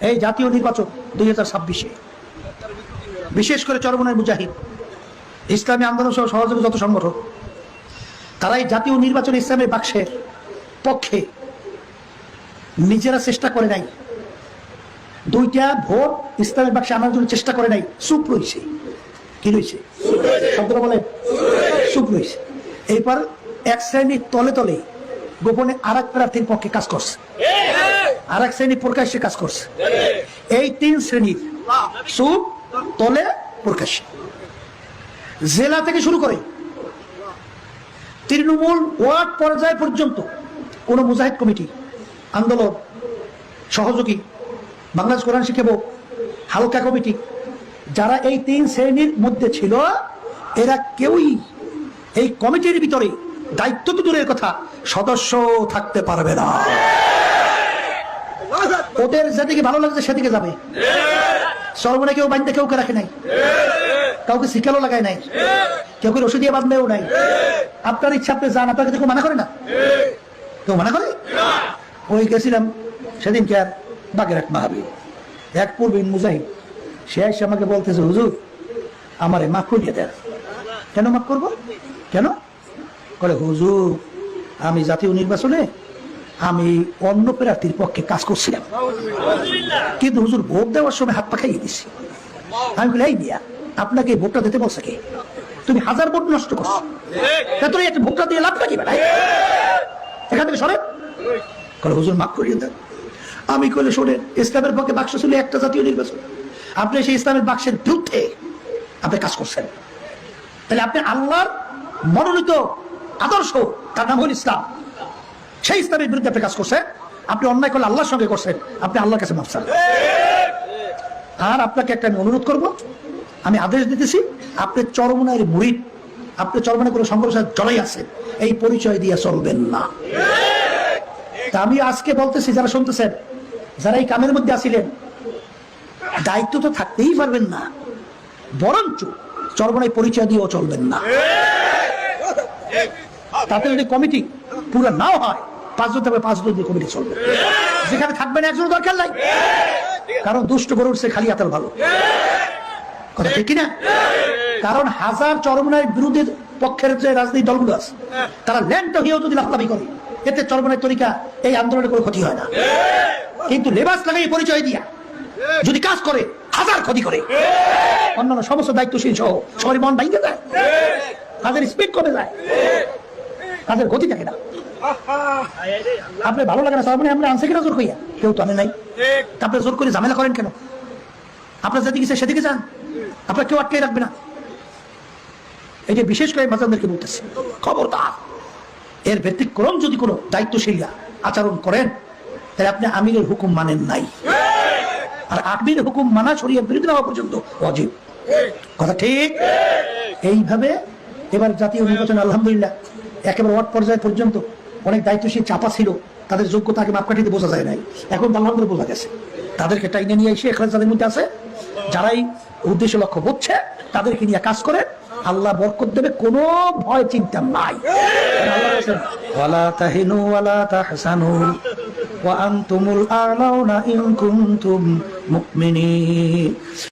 এই জাতীয় নির্বাচন 2026-এ বিশেষ করে চরমনাই মুজাহিদ, ইসলামী আন্দোলন সহ সহযোগী যত সংগঠন, তারা এই জাতীয় নির্বাচন ইসলামের বাক্সের পক্ষে নিজেরা চেষ্টা করে নাই। 2টা ভোট ইসলামের বাক্সে আনার জন্য চেষ্টা করে নাই, চুপ রয়েছে। কি রয়েছে? শব্দটা বলে চুপ রয়েছে। এরপর এক শ্রেণীর তলে তলে গোপনে আর এক প্রার্থীর পক্ষে কাজ করছে, আর এক শ্রেণী প্রকাশ্যে কাজ করছে। এই 3 শ্রেণীর চুপ, তলে, প্রকাশ্যে, জেলা থেকে শুরু করে তৃণমূল ওয়ার্ড পর্যায় পর্যন্ত কোন মুজাহিদ কমিটি, আন্দোলন, সহযোগী, বাংলাদেশ কোরআন শিক্ষা বোর্ড, হালকা কমিটি, যারা এই 3 শ্রেণীর মধ্যে ছিল, এরা কেউই এই কমিটির ভিতরে দায়িত্ব তো দূরের কথা, সদস্য থাকতে পারবে না। ওদের যেদিকে ভালো লাগছে সেদিকে যাবে। সর্বনে কেউ বাঁধতে কেউ রাখে নাই, কাউকে শিকালও লাগায় নাই, কেউ রশি দিয়ে বাঁধলেও নাই। আপনার ইচ্ছা আপনি যান, আপনাকে কেউ মানা করে না? কেউ মানা করে? ওই গেছিলাম সেদিনকে আর বাগের এক মাহাবীর, এক পূর্বীন মুজাহিদ, সে এসে আমাকে বলতেছে, হুজুর আমারে মাফ করিয়ে দেন। কেন মাফ করবো? কেন? বলে, হুজুর আমি জাতীয় নির্বাচনে আমি অন্য প্রার্থীর পক্ষে কাজ করছিলাম, কিন্তু হুজুর ভোট দেওয়ার সময় হাত পা খাইয়ে দিচ্ছি। আমি বলি, এই দিয়া আপনাকে ভোটটা দিতে বলছে কে? তুমি 1000 ভোট নষ্ট করছো, তুই একটা ভোটটা দিয়ে লাভ রাখি বেড়াই, এখান থেকে সরে। বলে, হুজুর মাফ করিয়ে দেন। আমি কইলে, শোনেন, ইসলামের পক্ষে বাক্স ছিল একটা জাতীয় নির্বাচন, আপনি সেই ইসলামের বাক্সের বিরুদ্ধে আপনি কাজ করছেন। তাহলে আপনি আল্লাহর মনোনীত আদর্শ, তার নাম হল ইসলাম, সেই ইসলামের বিরুদ্ধে আপনি কাজ করছেন। আপনি অন্যায় করলে আল্লাহর সঙ্গে করছেন, আপনি আল্লাহর কাছে মাফ চান। আর আপনাকে একটা আমি অনুরোধ করব, আমি আদেশ দিতেছি, আপনি চরমনাইয়ের মুরিদ, আপনি চরমনায় কোনো সংঘর্ষের জড়াই আছেন, এই পরিচয় দিয়ে চলবেন না। তা আমি আজকে বলতেছি, যারা শুনতেছেন, যারা এই কামের মধ্যে আছিলেন, দায়িত্ব তো থাকতেই পারবেন না, বরঞ্চ চরমনায় পরিচয় দিয়েও চলবেন না। তাতে যদি কমিটি পুরো নাও হয়, 5 জন থাকবে, 5 জন দিয়ে কমিটি চলবে। যেখানে থাকবেন একজন দরকার নাই, কারণ দুষ্ট গরু উঠছে খালি আতাল ভালো, কথা ঠিক কিনা? কারণ 1000 চরমনায় বিরোধী পক্ষের যে রাজনৈতিক দলগুলো আছে, তারা ল্যান্ড হয়েও যদি লাফলাফি করে, এতে চরমনায় তরিকা এই আন্দোলনের কোনো ক্ষতি হয় না। কিন্তু লেবাস লাগাই পরিচয় দিয়া যদি কাজ করে, 1000 ক্ষতি করে। অন্যান্য সমস্ত দায়িত্বশীল সহ সবারই মন ভাঙে যায়, তাদের স্পিড কমে যায়, তাদের গতি থাকে না। আপনার ভালো লাগে না সব, আমরা আনছে কিনা জোর কইয়া? কেউ তো আনে নাই। আপনি জোর করে ঝামেলা করেন কেন? আপনার যেদিকে সেদিকে যান, আপনার কেউ আটকে রাখবে না। এই যে বিশেষ করে বাচ্চাদেরকে বলতেছে, খবরদার, এর ব্যতিক্রম যদি কোনো দায়িত্বশীলরা আচরণ করেন, তাহলে আপনি আমিরের হুকুম মানেন নাই। আর আমিরের হুকুম মানা শরীয়তের বিরুদ্ধে হওয়া পর্যন্ত ওয়াজিব, কথা ঠিক? এইভাবে এবার জাতীয় নির্বাচন আলহামদুলিল্লাহ একেবারে ওয়ার্ড পর্যায় পর্যন্ত অনেক দায়িত্বশীল চাপা ছিল, তাদের যোগ্যতাকে মাপকাঠিতে বোঝা যায় নাই, এখন আলহামদুলিল্লাহ বোঝা গেছে। তাদেরকে টাইনে নিয়ে এসে এখানে যাদের মধ্যে আছে, যারাই উদ্দেশ্য লক্ষ্য বুঝছে, তাদেরকে নিয়ে কাজ করে, আল্লাহ বরকত দেবে, কোনো ভয় চিন্তা নাই। আল্লাহ বলেন, ওয়ালা তাহিনু ওয়ালা তাহসানু ওয়া আনতুমুল আ'লাউনা ইন কুনতুম মুমিনিন।